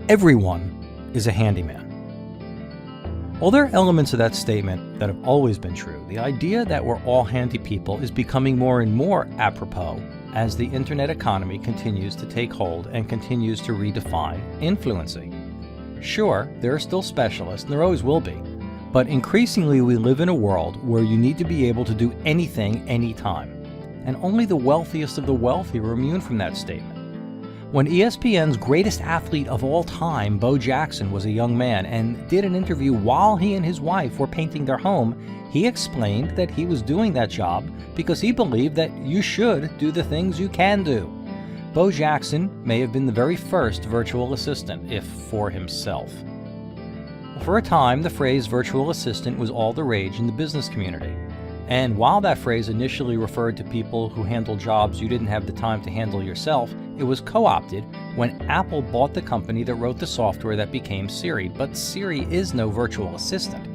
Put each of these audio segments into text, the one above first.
Everyone is a handyman. While there are elements of that statement that have always been true, the idea that we're all handy people is becoming more and more apropos as the internet economy continues to take hold and continues to redefine influency. Sure, there are still specialists, and there always will be, but increasingly we live in a world where you need to be able to do anything, anytime. And only the wealthiest of the wealthy are immune from that statement. When ESPN's greatest athlete of all time, Bo Jackson, was a young man and did an interview while he and his wife were painting their home, he explained that he was doing that job because he believed that you should do the things you can do. Bo Jackson may have been the very first virtual assistant, if for himself. For a time, the phrase virtual assistant was all the rage in the business community. And while that phrase initially referred to people who handled jobs you didn't have the time to handle yourself, it was co-opted when Apple bought the company that wrote the software that became Siri. But Siri is no virtual assistant.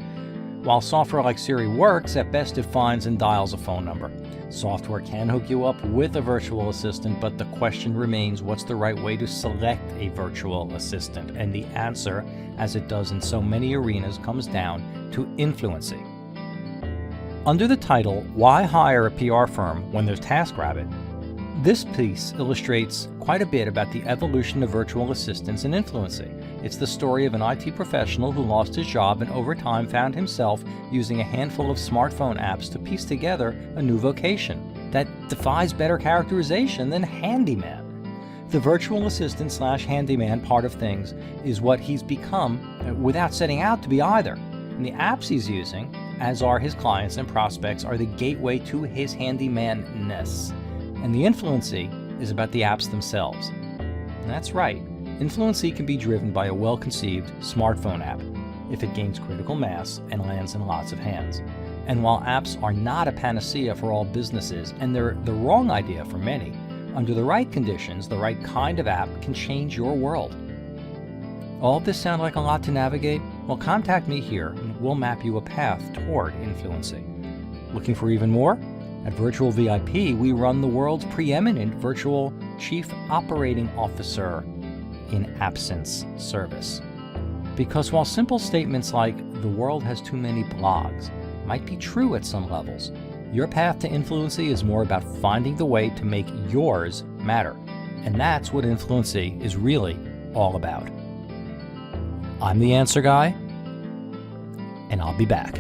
While software like Siri works, at best it finds and dials a phone number. Software can hook you up with a virtual assistant, but the question remains, what's the right way to select a virtual assistant? And the answer, as it does in so many arenas, comes down to influency. Under the title, Why Hire a PR Firm When There's TaskRabbit? This piece illustrates quite a bit about the evolution of virtual assistants and influency. It's the story of an IT professional who lost his job and over time found himself using a handful of smartphone apps to piece together a new vocation that defies better characterization than handyman. The virtual assistant / handyman part of things is what he's become without setting out to be either. And the apps he's using, as are his clients and prospects, are the gateway to his handyman-ness. And the influency is about the apps themselves. And that's right, influency can be driven by a well-conceived smartphone app if it gains critical mass and lands in lots of hands. And while apps are not a panacea for all businesses, and they're the wrong idea for many, under the right conditions, the right kind of app can change your world. All of this sound like a lot to navigate? Well, contact me here and we'll map you a path toward influency. Looking for even more? At Virtual VIP, we run the world's preeminent virtual chief operating officer in absence service. Because while simple statements like the world has too many blogs might be true at some levels, your path to influency is more about finding the way to make yours matter. And that's what influency is really all about. I'm the Answer Guy, and I'll be back.